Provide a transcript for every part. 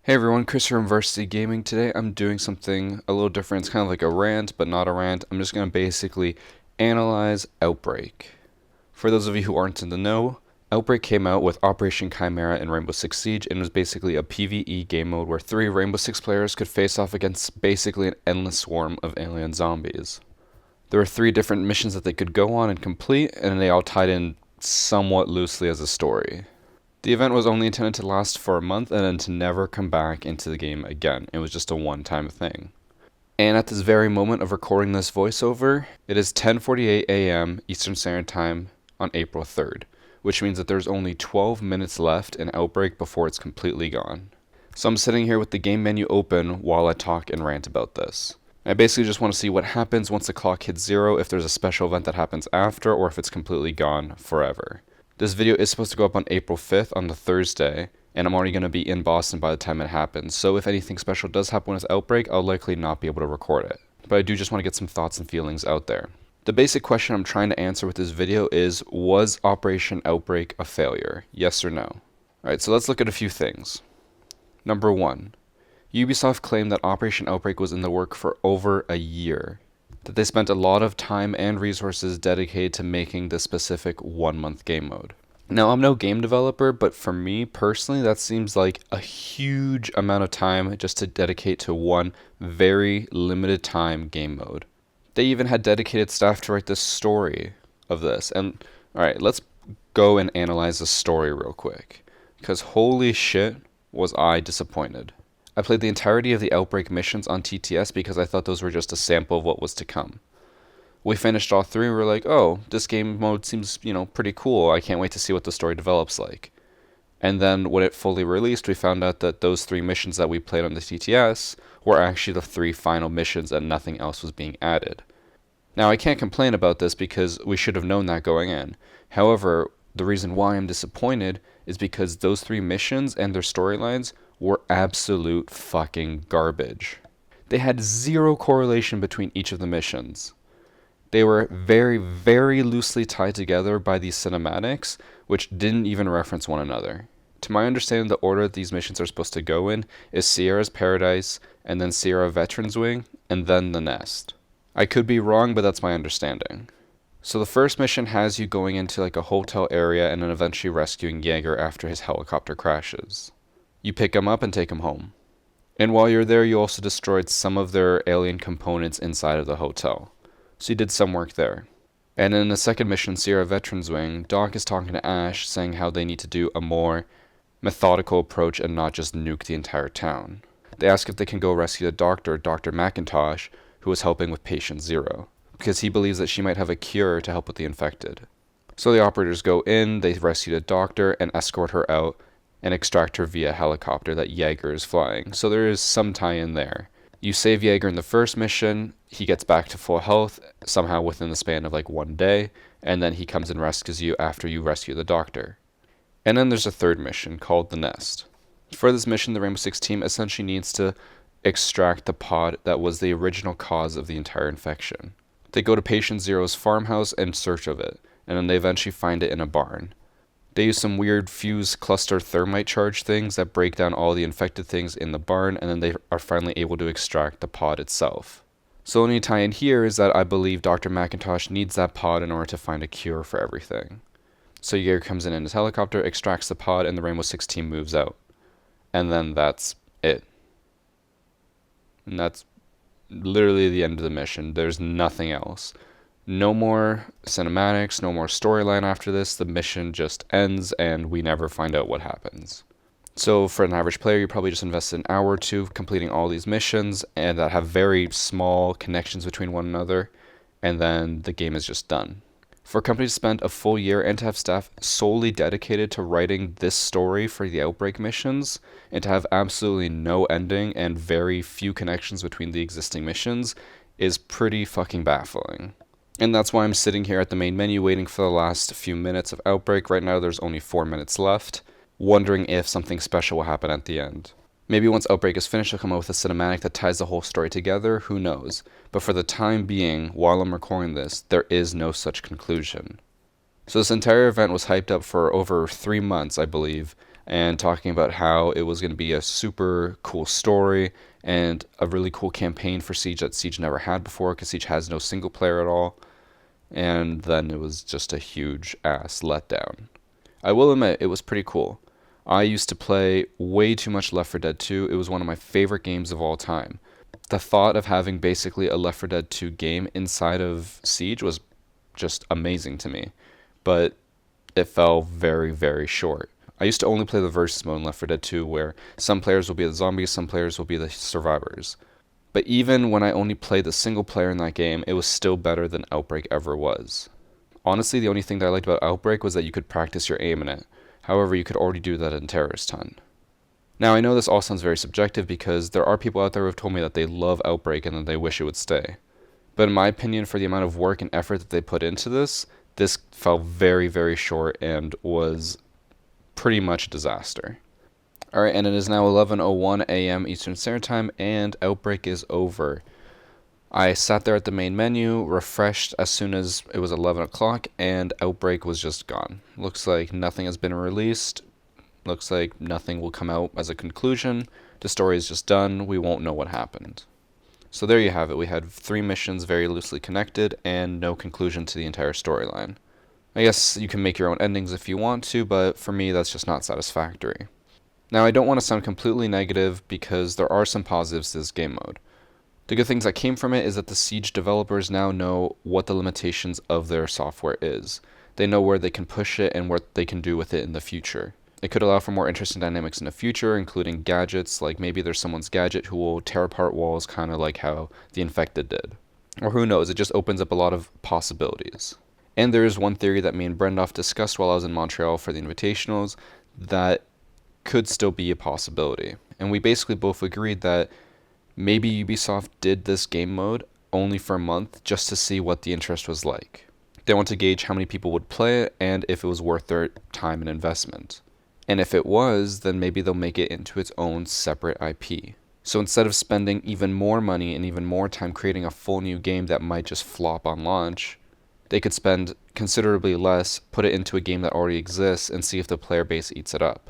Hey everyone, Chris here from Varsity Gaming. Today I'm doing something a little different. It's kind of like a rant, but not a rant. I'm just going to basically analyze Outbreak. For those of you who aren't in the know, Outbreak came out with Operation Chimera in Rainbow Six Siege and was basically a PvE game mode where three Rainbow Six players could face off against basically an endless swarm of alien zombies. There were three different missions that they could go on and complete, and they all tied in somewhat loosely as a story. The event was only intended to last for a month and then to never come back into the game again. It was just a one-time thing. And at this very moment of recording this voiceover, it is 10:48 a.m. Eastern Standard Time on April 3rd, which means that there's only 12 minutes left in Outbreak before it's completely gone. So I'm sitting here with the game menu open while I talk and rant about this. I basically just want to see what happens once the clock hits zero, if there's a special event that happens after, or if it's completely gone forever. This video is supposed to go up on April 5th on the Thursday, and I'm already going to be in Boston by the time it happens, so if anything special does happen with Outbreak, I'll likely not be able to record it. But I do just want to get some thoughts and feelings out there. The basic question I'm trying to answer with this video is, was Operation Outbreak a failure? Yes or no? Alright, so let's look at a few things. Number 1. Ubisoft claimed that Operation Outbreak was in the work for over a year. That they spent a lot of time and resources dedicated to making this specific 1-month game mode. Now, I'm no game developer, but for me personally, that seems like a huge amount of time just to dedicate to one very limited time game mode. They even had dedicated staff to write the story of this. And, alright, let's go and analyze the story real quick. Because holy shit, was I disappointed. I played the entirety of the Outbreak missions on TTS because I thought those were just a sample of what was to come. We finished all three and we were like, oh, this game mode seems, pretty cool. I can't wait to see what the story develops like. And then when it fully released, we found out that those three missions that we played on the TTS were actually the three final missions and nothing else was being added. Now, I can't complain about this because we should have known that going in. However, the reason why I'm disappointed is because those three missions and their storylines were absolute fucking garbage. They had zero correlation between each of the missions. They were very, very loosely tied together by these cinematics, which didn't even reference one another. To my understanding, the order that these missions are supposed to go in is Sierra's Paradise, and then Sierra Veterans Wing, and then The Nest. I could be wrong, but that's my understanding. So the first mission has you going into like a hotel area and then eventually rescuing Jaeger after his helicopter crashes. You pick him up and take him home. And while you're there, you also destroyed some of their alien components inside of the hotel. So you did some work there. And in the second mission, Sierra Veterans Wing, Doc is talking to Ash, saying how they need to do a more methodical approach and not just nuke the entire town. They ask if they can go rescue the doctor, Dr. McIntosh, who was helping with Patient Zero, because he believes that she might have a cure to help with the infected. So the operators go in, they rescue the doctor, and escort her out, and extract her via helicopter that Jaeger is flying. So there is some tie-in there. You save Jaeger in the first mission, he gets back to full health, somehow within the span of like 1 day, and then he comes and rescues you after you rescue the doctor. And then there's a third mission called The Nest. For this mission, the Rainbow Six team essentially needs to extract the pod that was the original cause of the entire infection. They go to Patient Zero's farmhouse in search of it, and then they eventually find it in a barn. They use some weird fuse cluster thermite charge things that break down all the infected things in the barn, and then they are finally able to extract the pod itself. So the only tie-in here is that I believe Dr. McIntosh needs that pod in order to find a cure for everything. So Jaeger comes in his helicopter, extracts the pod, and the Rainbow Six team moves out. And then that's it. And that's literally the end of the mission. There's nothing else. No more cinematics, no more storyline after this. The mission just ends and we never find out what happens. So for an average player, you probably just invest an hour or two completing all these missions and that have very small connections between one another, and then the game is just done. For a company to spend a full year and to have staff solely dedicated to writing this story for the Outbreak missions, and to have absolutely no ending and very few connections between the existing missions, is pretty fucking baffling. And that's why I'm sitting here at the main menu waiting for the last few minutes of Outbreak. Right now there's only 4 minutes left, wondering if something special will happen at the end. Maybe once Outbreak is finished, they'll come up with a cinematic that ties the whole story together, who knows. But for the time being, while I'm recording this, there is no such conclusion. So this entire event was hyped up for over 3 months, I believe, and talking about how it was going to be a super cool story and a really cool campaign for Siege that Siege never had before, because Siege has no single player at all. And then it was just a huge ass letdown. I will admit, it was pretty cool. I used to play way too much Left 4 Dead 2. It was one of my favorite games of all time. The thought of having basically a Left 4 Dead 2 game inside of Siege was just amazing to me. But it fell very, very short. I used to only play the versus mode in Left 4 Dead 2, where some players will be the zombies, some players will be the survivors. But even when I only played the single player in that game, it was still better than Outbreak ever was. Honestly, the only thing that I liked about Outbreak was that you could practice your aim in it. However, you could already do that in Terrorist Hunt. Now, I know this all sounds very subjective because there are people out there who have told me that they love Outbreak and that they wish it would stay. But in my opinion, for the amount of work and effort that they put into this fell very, very short and was pretty much a disaster. Alright, and it is now 11:01 a.m. Eastern Standard Time, and Outbreak is over. I sat there at the main menu, refreshed as soon as it was 11 o'clock, and Outbreak was just gone. Looks like nothing has been released. Looks like nothing will come out as a conclusion. The story is just done. We won't know what happened. So there you have it. We had 3 missions very loosely connected, and no conclusion to the entire storyline. I guess you can make your own endings if you want to, but for me that's just not satisfactory. Now, I don't want to sound completely negative because there are some positives to this game mode. The good things that came from it is that the Siege developers now know what the limitations of their software is. They know where they can push it and what they can do with it in the future. It could allow for more interesting dynamics in the future, including gadgets, like maybe there's someone's gadget who will tear apart walls, kind of like how the Infected did. Or who knows, it just opens up a lot of possibilities. And there is one theory that me and Brendoff discussed while I was in Montreal for the Invitationals that could still be a possibility. And we basically both agreed that maybe Ubisoft did this game mode only for a month just to see what the interest was like. They want to gauge how many people would play it and if it was worth their time and investment. And if it was, then maybe they'll make it into its own separate IP. So instead of spending even more money and even more time creating a full new game that might just flop on launch, they could spend considerably less, put it into a game that already exists, and see if the player base eats it up.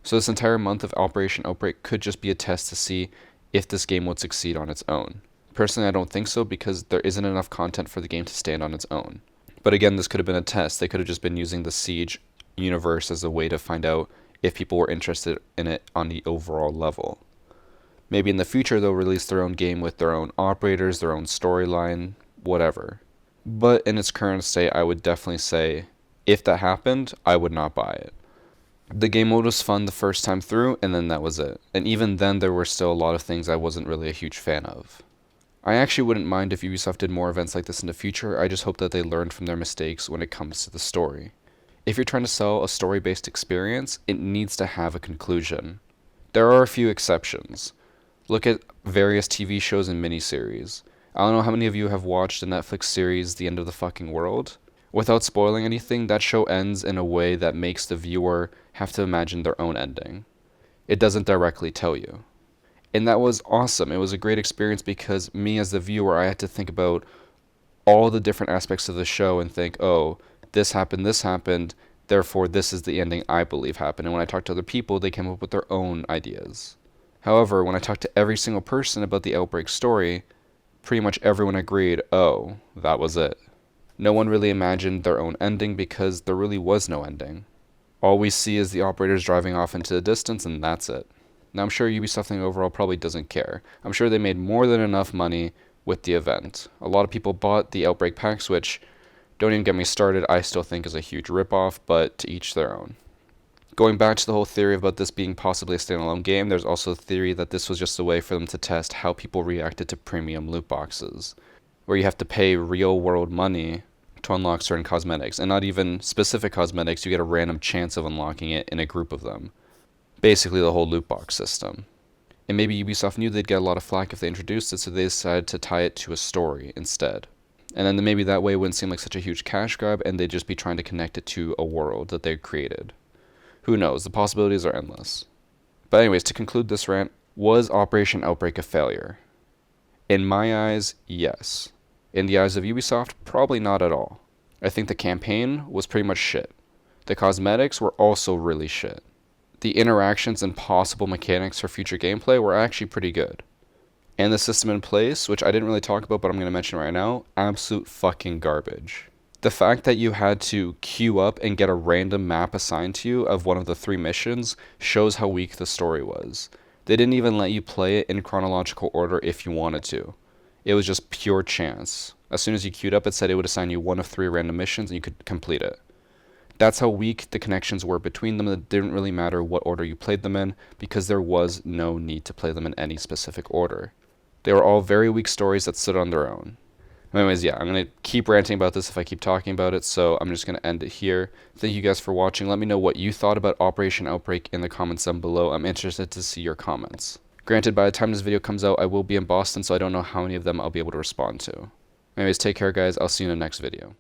So this entire month of Operation Outbreak could just be a test to see if this game would succeed on its own. Personally, I don't think so because there isn't enough content for the game to stand on its own. But again, this could have been a test. They could have just been using the Siege universe as a way to find out if people were interested in it on the overall level. Maybe in the future they'll release their own game with their own operators, their own storyline, whatever. But in its current state, I would definitely say, if that happened, I would not buy it. The game mode was fun the first time through, and then that was it. And even then, there were still a lot of things I wasn't really a huge fan of. I actually wouldn't mind if Ubisoft did more events like this in the future. I just hope that they learned from their mistakes when it comes to the story. If you're trying to sell a story-based experience, it needs to have a conclusion. There are a few exceptions. Look at various TV shows and miniseries. I don't know how many of you have watched the Netflix series The End of the Fucking World. Without spoiling anything, that show ends in a way that makes the viewer have to imagine their own ending. It doesn't directly tell you. And that was awesome. It was a great experience because me as the viewer, I had to think about all the different aspects of the show and think, oh, this happened, therefore this is the ending I believe happened. And when I talked to other people, they came up with their own ideas. However, when I talked to every single person about the Outbreak story, pretty much everyone agreed, oh, that was it. No one really imagined their own ending because there really was no ending. All we see is the operators driving off into the distance, and that's it. Now, I'm sure Ubisoft overall probably doesn't care. I'm sure they made more than enough money with the event. A lot of people bought the Outbreak packs, which, don't even get me started, I still think is a huge ripoff, but to each their own. Going back to the whole theory about this being possibly a standalone game, there's also a theory that this was just a way for them to test how people reacted to premium loot boxes, where you have to pay real-world money to unlock certain cosmetics, and not even specific cosmetics, you get a random chance of unlocking it in a group of them. Basically the whole loot box system. And maybe Ubisoft knew they'd get a lot of flack if they introduced it, so they decided to tie it to a story instead. And then maybe that way it wouldn't seem like such a huge cash grab, and they'd just be trying to connect it to a world that they'd created. Who knows, the possibilities are endless. But anyways, to conclude this rant, was Operation Outbreak a failure? In my eyes, yes. In the eyes of Ubisoft, probably not at all. I think the campaign was pretty much shit. The cosmetics were also really shit. the interactions and possible mechanics for future gameplay were actually pretty good. And the system in place, which I didn't really talk about but I'm going to mention right now, absolute fucking garbage. The fact that you had to queue up and get a random map assigned to you of one of the 3 missions shows how weak the story was. They didn't even let you play it in chronological order if you wanted to. It was just pure chance. As soon as you queued up, it said it would assign you one of 3 random missions and you could complete it. That's how weak the connections were between them. It didn't really matter what order you played them in because there was no need to play them in any specific order. They were all very weak stories that stood on their own. Anyways, yeah, I'm going to keep ranting about this if I keep talking about it, so I'm just going to end it here. Thank you guys for watching. Let me know what you thought about Operation Outbreak in the comments down below. I'm interested to see your comments. Granted, by the time this video comes out, I will be in Boston, so I don't know how many of them I'll be able to respond to. Anyways, take care, guys. I'll see you in the next video.